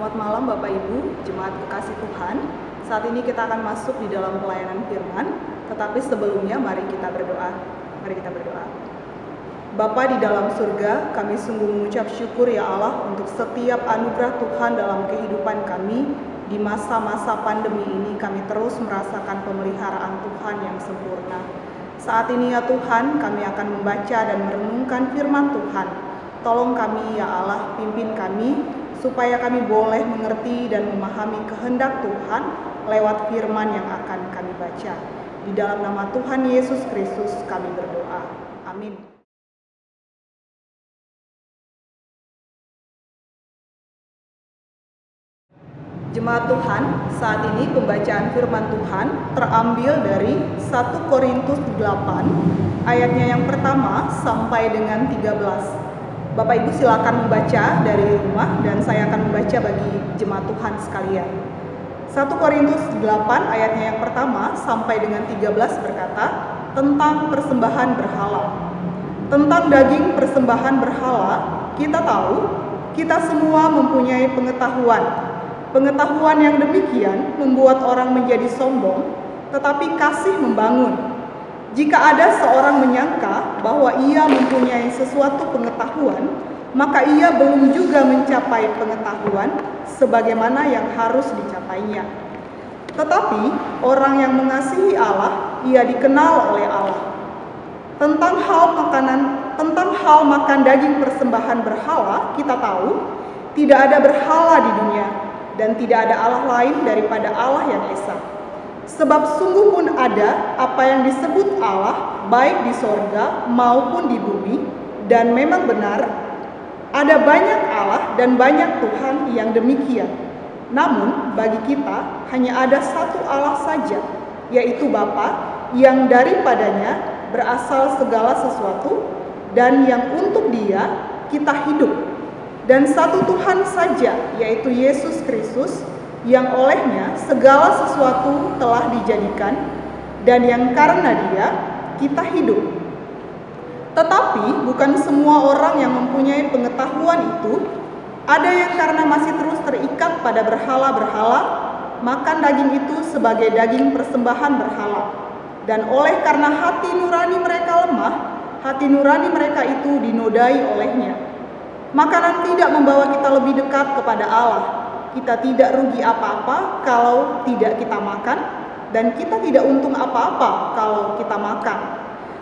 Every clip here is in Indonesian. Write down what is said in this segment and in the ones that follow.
Selamat malam Bapak Ibu, Jemaat Kekasih Tuhan. Saat ini kita akan masuk di dalam pelayanan firman, tetapi sebelumnya mari kita berdoa. Mari kita berdoa. Bapa di dalam surga, kami sungguh mengucap syukur ya Allah untuk setiap anugerah Tuhan dalam kehidupan kami. Di masa-masa pandemi ini kami terus merasakan pemeliharaan Tuhan yang sempurna. Saat ini ya Tuhan, kami akan membaca dan merenungkan firman Tuhan. Tolong kami ya Allah, pimpin kami supaya kami boleh mengerti dan memahami kehendak Tuhan lewat firman yang akan kami baca. Di dalam nama Tuhan Yesus Kristus kami berdoa. Amin. Jemaat Tuhan, saat ini pembacaan firman Tuhan terambil dari 1 Korintus 8 ayatnya yang pertama sampai dengan 13. Bapak Ibu silakan membaca dari rumah dan saya akan membaca bagi jemaat Tuhan sekalian. 1 Korintus 8 ayatnya yang pertama sampai dengan 13 berkata tentang persembahan berhala. Tentang daging persembahan berhala, kita tahu kita semua mempunyai pengetahuan. Pengetahuan yang demikian membuat orang menjadi sombong, tetapi kasih membangun. Jika ada seorang menyangka bahwa ia mempunyai sesuatu pengetahuan, maka ia belum juga mencapai pengetahuan sebagaimana yang harus dicapainya. Tetapi orang yang mengasihi Allah, ia dikenal oleh Allah. Tentang hal makan daging persembahan berhala, kita tahu tidak ada berhala di dunia dan tidak ada Allah lain daripada Allah yang esa. Sebab sungguh pun ada apa yang disebut Allah baik di sorga maupun di bumi, dan memang benar ada banyak Allah dan banyak Tuhan yang demikian. Namun bagi kita hanya ada satu Allah saja, yaitu Bapa, yang daripadanya berasal segala sesuatu dan yang untuk Dia kita hidup. Dan satu Tuhan saja, yaitu Yesus Kristus, yang olehnya segala sesuatu telah dijadikan, dan yang karena Dia kita hidup. Tetapi bukan semua orang yang mempunyai pengetahuan itu. Ada yang karena masih terus terikat pada berhala-berhala, makan daging itu sebagai daging persembahan berhala. Dan oleh karena hati nurani mereka lemah, hati nurani mereka itu dinodai olehnya. Makanan tidak membawa kita lebih dekat kepada Allah. Kita tidak rugi apa-apa kalau tidak kita makan, dan kita tidak untung apa-apa kalau kita makan.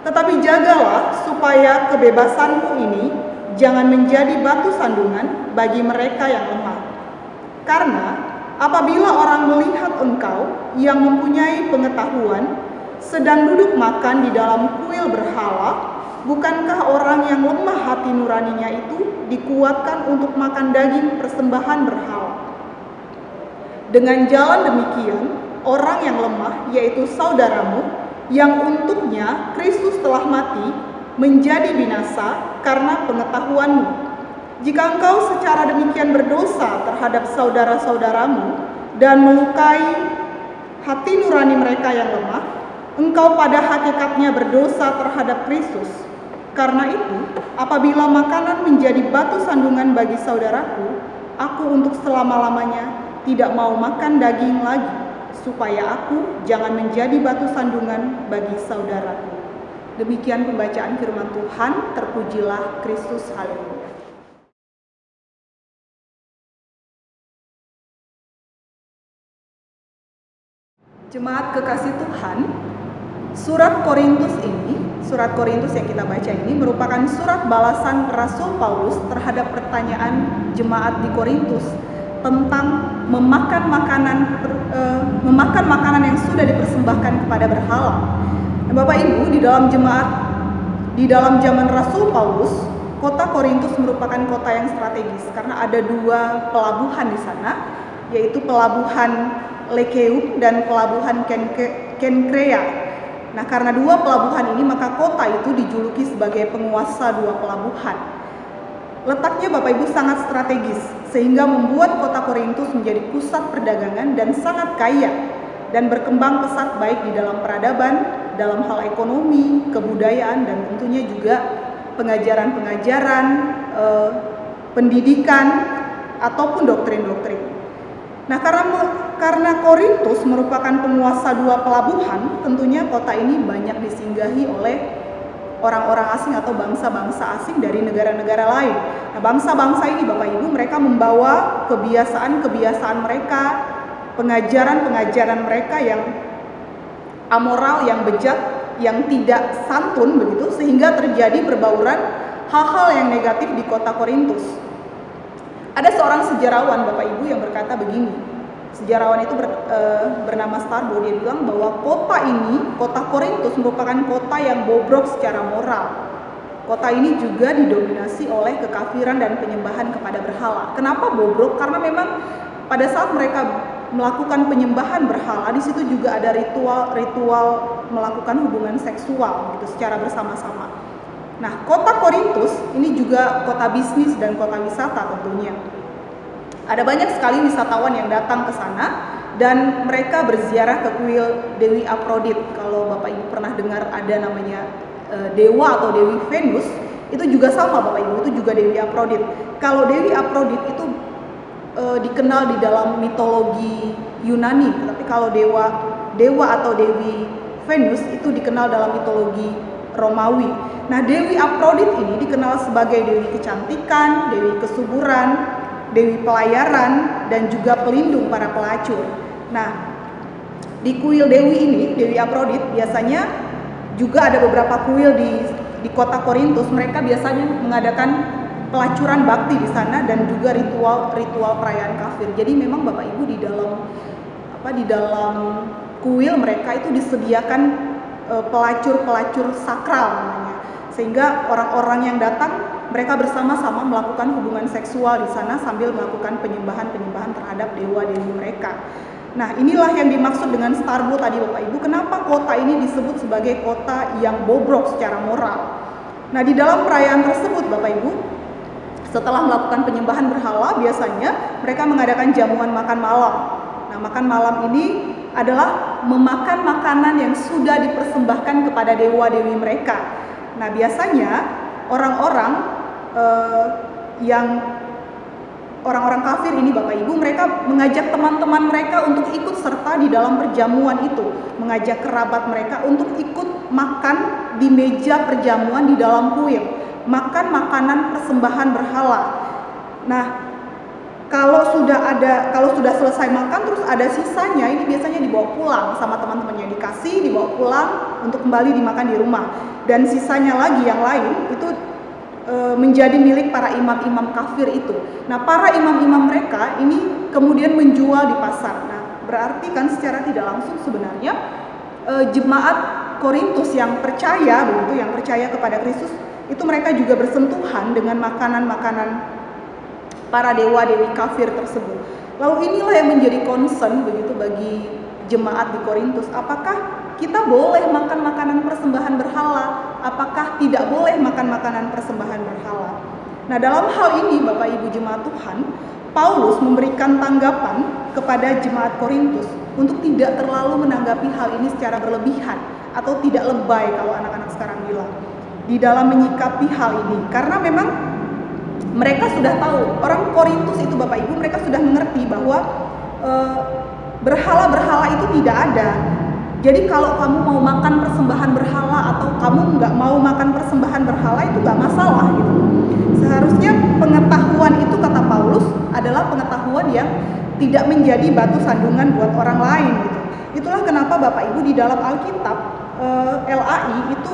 Tetapi jagalah supaya kebebasanmu ini jangan menjadi batu sandungan bagi mereka yang lemah. Karena apabila orang melihat engkau yang mempunyai pengetahuan sedang duduk makan di dalam kuil berhala, bukankah orang yang lemah hati nuraninya itu dikuatkan untuk makan daging persembahan berhala? Dengan jalan demikian, orang yang lemah, yaitu saudaramu, yang untuknya Kristus telah mati, menjadi binasa karena pengetahuanmu. Jika engkau secara demikian berdosa terhadap saudara-saudaramu dan melukai hati nurani mereka yang lemah, engkau pada hakikatnya berdosa terhadap Kristus. Karena itu, apabila makanan menjadi batu sandungan bagi saudaraku, aku untuk selama-lamanya tidak mau makan daging lagi, supaya aku jangan menjadi batu sandungan bagi saudaraku. Demikian pembacaan firman Tuhan, terpujilah Kristus, haleluya. Jemaat kekasih Tuhan, surat Korintus yang kita baca ini merupakan surat balasan Rasul Paulus terhadap pertanyaan jemaat di Korintus tentang memakan makanan yang sudah dipersembahkan kepada berhala. Bapak Ibu, di dalam zaman Rasul Paulus, kota Korintus merupakan kota yang strategis karena ada dua pelabuhan di sana, yaitu pelabuhan Lekeum dan pelabuhan Kenkrea. Nah, karena dua pelabuhan ini, maka kota itu dijuluki sebagai penguasa dua pelabuhan. Letaknya Bapak Ibu sangat strategis, sehingga membuat kota Korintus menjadi pusat perdagangan dan sangat kaya, dan berkembang pesat baik di dalam peradaban, dalam hal ekonomi, kebudayaan, dan tentunya juga pengajaran-pengajaran, pendidikan, ataupun doktrin-doktrin. Nah, karena Korintus merupakan penguasa dua pelabuhan, tentunya kota ini banyak disinggahi oleh orang-orang asing atau bangsa-bangsa asing dari negara-negara lain. Nah, bangsa-bangsa ini Bapak Ibu, mereka membawa kebiasaan-kebiasaan mereka, pengajaran-pengajaran mereka yang amoral, yang bejat, yang tidak santun begitu, sehingga terjadi perbauran hal-hal yang negatif di kota Korintus. Ada seorang sejarawan Bapak Ibu yang berkata begini. Sejarawan itu bernama Strabo. Dia bilang bahwa kota ini, kota Korintus, merupakan kota yang bobrok secara moral. Kota ini juga didominasi oleh kekafiran dan penyembahan kepada berhala. Kenapa bobrok? Karena memang pada saat mereka melakukan penyembahan berhala, di situ juga ada ritual melakukan hubungan seksual gitu secara bersama-sama. Nah, kota Korintus ini juga kota bisnis dan kota wisata tentunya. Ada banyak sekali wisatawan yang datang ke sana dan mereka berziarah ke kuil Dewi Afrodit. Kalau Bapak Ibu pernah dengar ada namanya dewa atau Dewi Venus, itu juga sama Bapak Ibu, itu juga Dewi Afrodit. Kalau Dewi Afrodit itu dikenal di dalam mitologi Yunani, tapi kalau dewa atau Dewi Venus itu dikenal dalam mitologi Romawi. Nah, Dewi Afrodit ini dikenal sebagai Dewi kecantikan, Dewi kesuburan, Dewi pelayaran, dan juga pelindung para pelacur. Nah, di kuil Dewi ini, Dewi Afrodit, biasanya juga ada beberapa kuil di kota Korintus. Mereka biasanya mengadakan pelacuran bakti di sana dan juga ritual perayaan kafir. Jadi memang Bapak Ibu di dalam kuil mereka itu disediakan pelacur-pelacur sakral namanya. Sehingga orang-orang yang datang mereka bersama-sama melakukan hubungan seksual di sana sambil melakukan penyembahan-penyembahan terhadap dewa-dewi mereka. Nah, inilah yang dimaksud dengan Strabo tadi Bapak Ibu. Kenapa kota ini disebut sebagai kota yang bobrok secara moral? Nah, di dalam perayaan tersebut Bapak Ibu, setelah melakukan penyembahan berhala, biasanya mereka mengadakan jamuan makan malam. Nah, makan malam ini adalah memakan makanan yang sudah dipersembahkan kepada dewa-dewi mereka. Nah, biasanya orang-orang kafir ini Bapak Ibu, mereka mengajak teman-teman mereka untuk ikut serta di dalam perjamuan itu, mengajak kerabat mereka untuk ikut makan di meja perjamuan di dalam kuil, makan makanan persembahan berhala. Nah, kalau sudah selesai makan terus ada sisanya, ini biasanya dibawa pulang sama teman-temannya, dibawa pulang untuk kembali dimakan di rumah. Dan sisanya lagi yang lain itu menjadi milik para imam-imam kafir itu. Nah, para imam-imam mereka ini kemudian menjual di pasar. Nah, berarti kan secara tidak langsung sebenarnya jemaat Korintus yang percaya kepada Kristus itu mereka juga bersentuhan dengan makanan-makanan para dewa-dewi kafir tersebut. Lalu inilah yang menjadi concern begitu bagi jemaat di Korintus. Apakah kita boleh makan makanan persembahan berhala? Apakah tidak boleh makan makanan persembahan berhala? Nah, dalam hal ini Bapak Ibu jemaat Tuhan, Paulus memberikan tanggapan kepada jemaat Korintus untuk tidak terlalu menanggapi hal ini secara berlebihan atau tidak lebay kalau anak-anak sekarang bilang di dalam menyikapi hal ini. Karena memang mereka sudah tahu, orang Korintus itu Bapak Ibu, mereka sudah mengerti bahwa berhala-berhala itu tidak ada. Jadi kalau kamu mau makan persembahan berhala atau kamu nggak mau makan persembahan berhala itu nggak masalah gitu. Seharusnya pengetahuan itu, kata Paulus, adalah pengetahuan yang tidak menjadi batu sandungan buat orang lain gitu. Itulah kenapa Bapak Ibu di dalam Alkitab LAI itu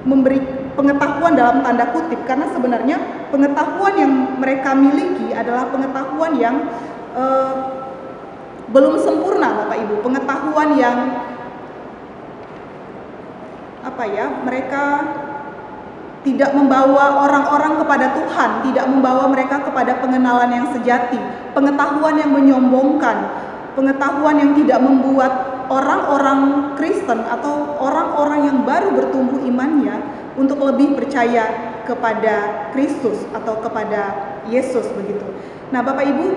memberi pengetahuan dalam tanda kutip, karena sebenarnya pengetahuan yang mereka miliki adalah pengetahuan yang belum sempurna Bapak Ibu, pengetahuan yang mereka tidak membawa orang-orang kepada Tuhan, tidak membawa mereka kepada pengenalan yang sejati, pengetahuan yang menyombongkan, pengetahuan yang tidak membuat orang-orang Kristen atau orang-orang yang baru bertumbuh imannya untuk lebih percaya kepada Kristus atau kepada Yesus begitu. Nah, Bapak Ibu,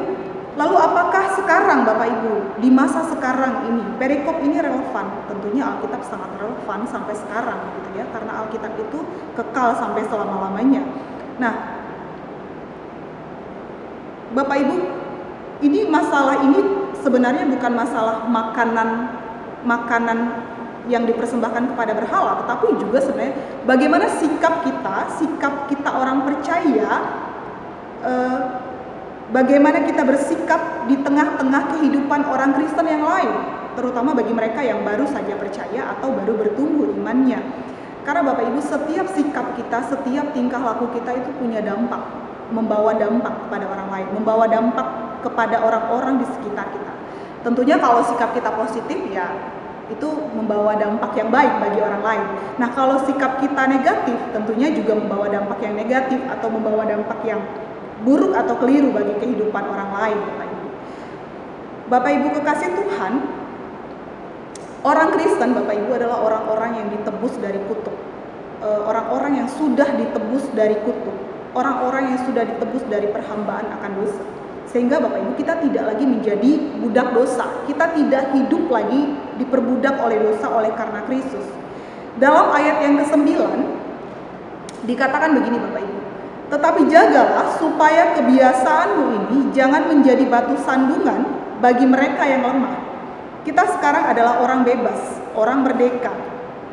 lalu apakah sekarang Bapak Ibu di masa sekarang ini perikop ini relevan? Tentunya Alkitab sangat relevan sampai sekarang gitu ya, karena Alkitab itu kekal sampai selama-lamanya. Nah, Bapak Ibu, ini masalah ini sebenarnya bukan masalah makanan yang dipersembahkan kepada berhala, tetapi juga sebenarnya bagaimana sikap kita orang percaya, bagaimana kita bersikap di tengah-tengah kehidupan orang Kristen yang lain, terutama bagi mereka yang baru saja percaya atau baru bertumbuh imannya. Karena Bapak Ibu, setiap sikap kita, setiap tingkah laku kita itu punya dampak, membawa dampak kepada orang lain, membawa dampak kepada orang-orang di sekitar kita. Tentunya kalau sikap kita positif, ya itu membawa dampak yang baik bagi orang lain. Nah, kalau sikap kita negatif, tentunya juga membawa dampak yang negatif atau membawa dampak yang buruk atau keliru bagi kehidupan orang lain, Bapak Ibu. Bapak Ibu kekasih Tuhan, orang Kristen, Bapak Ibu, adalah orang-orang yang ditebus dari kutuk. Orang-orang yang sudah ditebus dari kutuk. Orang-orang yang sudah ditebus dari perhambaan akan dosa. Sehingga Bapak Ibu, kita tidak lagi menjadi budak dosa. Kita tidak hidup lagi diperbudak oleh dosa oleh karena Kristus. Dalam ayat yang ke-9 dikatakan begini Bapak Ibu. Tetapi jagalah supaya kebiasaanmu ini jangan menjadi batu sandungan bagi mereka yang lemah. Kita sekarang adalah orang bebas, orang merdeka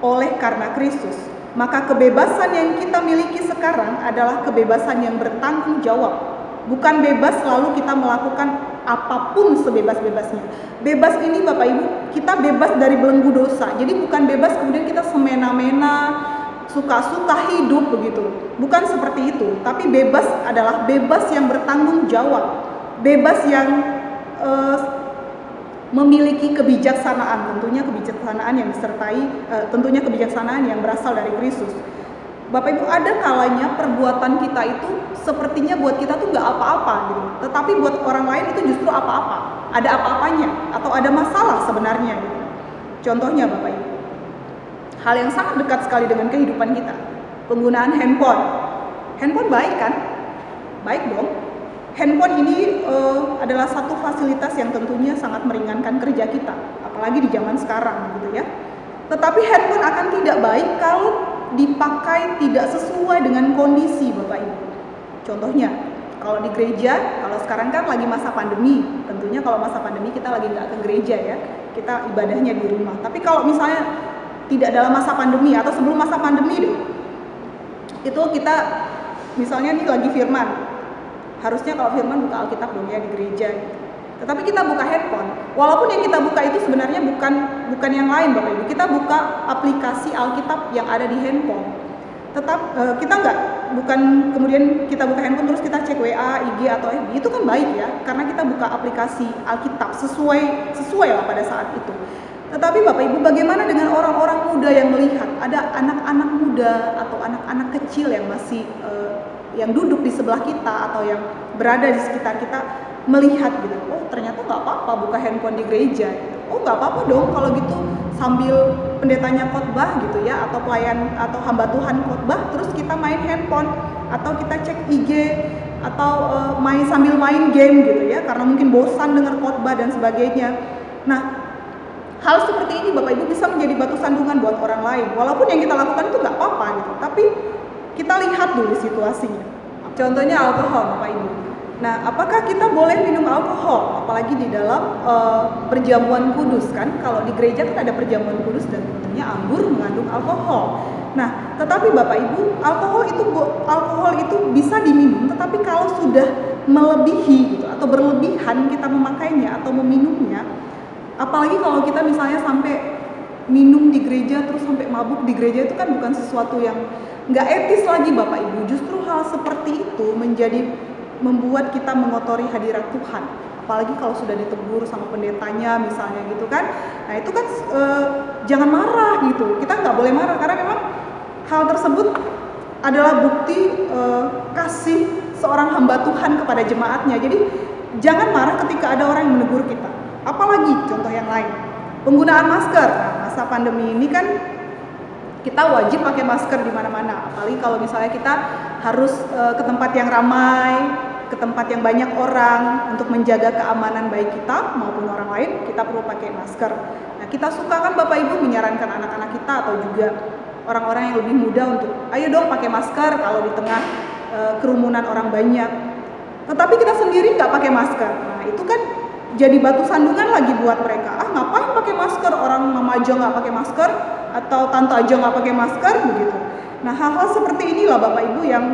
oleh karena Kristus. Maka kebebasan yang kita miliki sekarang adalah kebebasan yang bertanggung jawab. Bukan bebas lalu kita melakukan apapun sebebas-bebasnya. Bebas ini Bapak Ibu, kita bebas dari belenggu dosa. Jadi bukan bebas kemudian kita semena-mena, suka-suka hidup begitu. Bukan seperti itu. Tapi bebas adalah bebas yang bertanggung jawab. Bebas yang memiliki kebijaksanaan. Tentunya kebijaksanaan yang disertai, tentunya kebijaksanaan yang berasal dari Kristus. Bapak Ibu, ada kalanya perbuatan kita itu sepertinya buat kita tuh nggak apa-apa gitu, tetapi buat orang lain itu justru apa-apa, ada apa-apanya atau ada masalah sebenarnya gitu. Contohnya Bapak Ibu, hal yang sangat dekat sekali dengan kehidupan kita, penggunaan handphone. Handphone baik kan? Baik dong. Handphone ini adalah satu fasilitas yang tentunya sangat meringankan kerja kita, apalagi di zaman sekarang gitu ya. Tetapi handphone akan tidak baik kalau dipakai tidak sesuai dengan kondisi Bapak Ibu. Contohnya, kalau di gereja, kalau sekarang kan lagi masa pandemi, tentunya kalau masa pandemi kita lagi nggak ke gereja ya, kita ibadahnya di rumah. Tapi kalau misalnya tidak dalam masa pandemi atau sebelum masa pandemi deh, itu kita misalnya nih lagi firman, harusnya kalau firman buka Alkitab dong ya di gereja gitu. Tetapi kita buka handphone, walaupun yang kita buka itu sebenarnya bukan yang lain Bapak Ibu, kita buka aplikasi Alkitab yang ada di handphone. Kita bukan kemudian kita buka handphone terus kita cek WA, IG atau FB, itu kan baik ya, karena kita buka aplikasi Alkitab sesuai lah pada saat itu. Tetapi Bapak Ibu, bagaimana dengan orang-orang muda yang melihat ada anak-anak muda atau anak-anak kecil yang masih yang duduk di sebelah kita atau yang berada di sekitar kita melihat gitu, oh ternyata nggak apa-apa buka handphone di gereja gitu. Oh nggak apa-apa dong kalau gitu sambil pendetanya khotbah gitu ya, atau pelayan atau hamba Tuhan khotbah terus kita main handphone atau kita cek IG atau sambil main game gitu ya, karena mungkin bosan dengar khotbah dan sebagainya. Nah, hal seperti ini Bapak Ibu bisa menjadi batu sandungan buat orang lain, walaupun yang kita lakukan itu nggak apa-apa gitu, tapi kita lihat dulu situasinya. Contohnya alkohol Bapak Ibu. Nah, apakah kita boleh minum alkohol? Apalagi di dalam perjamuan kudus kan? Kalau di gereja kan ada perjamuan kudus dan tentunya anggur mengandung alkohol. Nah, tetapi Bapak Ibu, alkohol itu bisa diminum, tetapi kalau sudah melebihi gitu atau berlebihan kita memakainya atau meminumnya, apalagi kalau kita misalnya sampai minum di gereja terus sampai mabuk di gereja, itu kan bukan sesuatu yang nggak etis lagi Bapak Ibu. Justru hal seperti itu membuat kita mengotori hadirat Tuhan, apalagi kalau sudah ditegur sama pendetanya misalnya gitu kan. Nah itu kan jangan marah gitu, kita nggak boleh marah karena memang hal tersebut adalah bukti kasih seorang hamba Tuhan kepada jemaatnya. Jadi jangan marah ketika ada orang yang menegur kita. Apalagi contoh yang lain, penggunaan masker. Nah, masa pandemi ini kan kita wajib pakai masker di mana-mana, apalagi kalau misalnya kita harus ke tempat yang ramai, ke tempat yang banyak orang, untuk menjaga keamanan baik kita maupun orang lain, kita perlu pakai masker. Nah, kita suka kan Bapak Ibu menyarankan anak-anak kita atau juga orang-orang yang lebih muda untuk ayo dong pakai masker kalau di tengah kerumunan orang banyak. tetapi kita sendiri nggak pakai masker. Nah itu kan jadi batu sandungan lagi buat mereka. Ngapain pakai masker, orang mama aja nggak pakai masker, atau tante aja nggak pakai masker, begitu. Nah hal-hal seperti inilah Bapak Ibu yang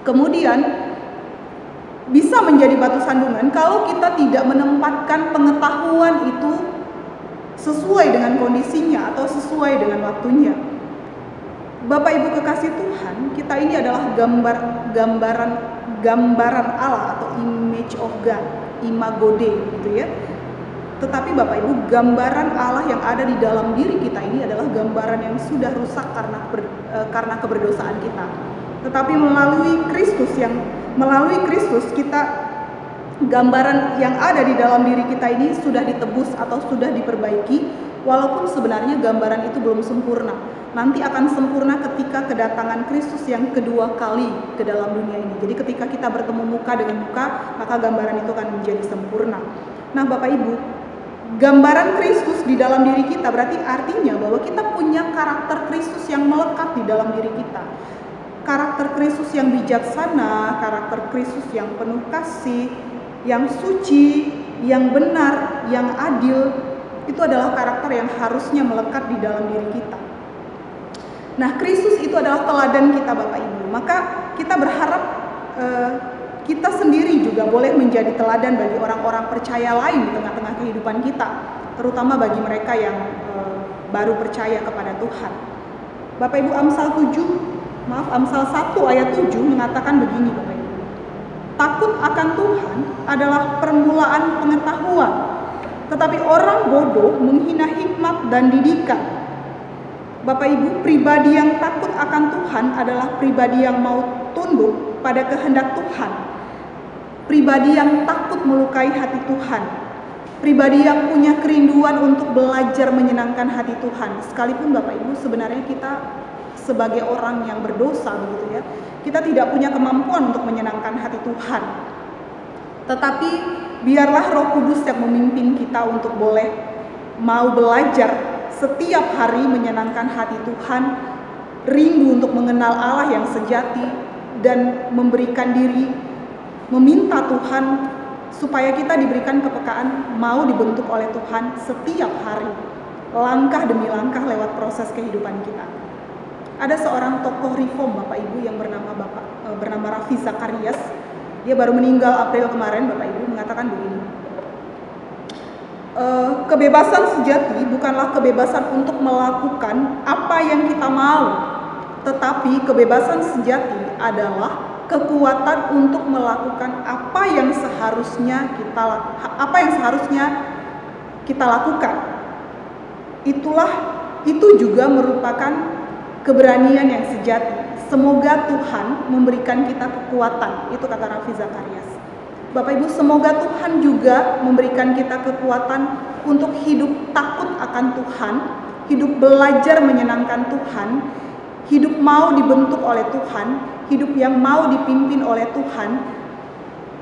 kemudian bisa menjadi batu sandungan kalau kita tidak menempatkan pengetahuan itu sesuai dengan kondisinya atau sesuai dengan waktunya. Bapak Ibu kekasih Tuhan, kita ini adalah gambaran Allah atau image of God, imago Dei gitu ya. Tetapi Bapak Ibu, gambaran Allah yang ada di dalam diri kita ini adalah gambaran yang sudah rusak karena keberdosaan kita. Tetapi melalui Kristus kita, gambaran yang ada di dalam diri kita ini sudah ditebus atau sudah diperbaiki, walaupun sebenarnya gambaran itu belum sempurna. Nanti akan sempurna ketika kedatangan Kristus yang kedua kali ke dalam dunia ini. Jadi ketika kita bertemu muka dengan muka, maka gambaran itu akan menjadi sempurna. Nah Bapak Ibu, gambaran Kristus di dalam diri kita berarti artinya bahwa kita punya karakter Kristus yang melekat di dalam diri kita. Karakter Kristus yang bijaksana, karakter Kristus yang penuh kasih, yang suci, yang benar, yang adil, itu adalah karakter yang harusnya melekat di dalam diri kita. Nah, Kristus itu adalah teladan kita Bapak Ibu. Maka kita berharap kita sendiri juga boleh menjadi teladan bagi orang-orang percaya lain di tengah-tengah kehidupan kita, terutama bagi mereka yang baru percaya kepada Tuhan. Bapak Ibu, Amsal 1 ayat 7 mengatakan begini Bapak Ibu. Takut akan Tuhan adalah permulaan pengetahuan, tetapi orang bodoh menghina hikmat dan didikan. Bapak Ibu, pribadi yang takut akan Tuhan adalah pribadi yang mau tunduk pada kehendak Tuhan. Pribadi yang takut melukai hati Tuhan. Pribadi yang punya kerinduan untuk belajar menyenangkan hati Tuhan. Sekalipun Bapak Ibu sebenarnya kita sebagai orang yang berdosa begitu ya, kita tidak punya kemampuan untuk menyenangkan hati Tuhan. Tetapi biarlah Roh Kudus yang memimpin kita untuk boleh mau belajar setiap hari menyenangkan hati Tuhan, rindu untuk mengenal Allah yang sejati, dan memberikan diri, meminta Tuhan supaya kita diberikan kepekaan mau dibentuk oleh Tuhan setiap hari, langkah demi langkah lewat proses kehidupan kita. Ada seorang tokoh reform Bapak Ibu yang bernama Ravi Zacharias. Dia baru meninggal April kemarin Bapak Ibu, mengatakan begini. Kebebasan sejati bukanlah kebebasan untuk melakukan apa yang kita mau, tetapi kebebasan sejati adalah kekuatan untuk melakukan apa yang seharusnya kita lakukan. Itu juga merupakan keberanian yang sejati. Semoga Tuhan memberikan kita kekuatan. Itu kata Ravi Zacharias. Bapak Ibu, semoga Tuhan juga memberikan kita kekuatan untuk hidup takut akan Tuhan, hidup belajar menyenangkan Tuhan, hidup mau dibentuk oleh Tuhan, hidup yang mau dipimpin oleh Tuhan,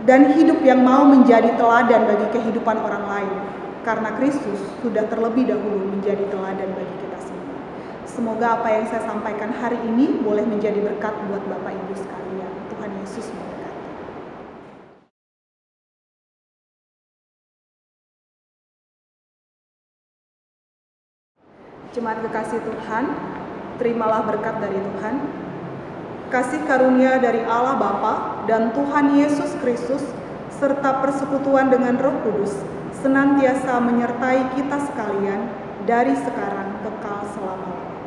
dan hidup yang mau menjadi teladan bagi kehidupan orang lain. Karena Kristus sudah terlebih dahulu menjadi teladan bagi kita semua. Semoga apa yang saya sampaikan hari ini boleh menjadi berkat buat Bapak Ibu sekalian. Tuhan Yesus memberkati. Jemaat kekasih Tuhan, terimalah berkat dari Tuhan. Kasih karunia dari Allah Bapa dan Tuhan Yesus Kristus serta persekutuan dengan Roh Kudus senantiasa menyertai kita sekalian dari sekarang kekal selama-lamanya.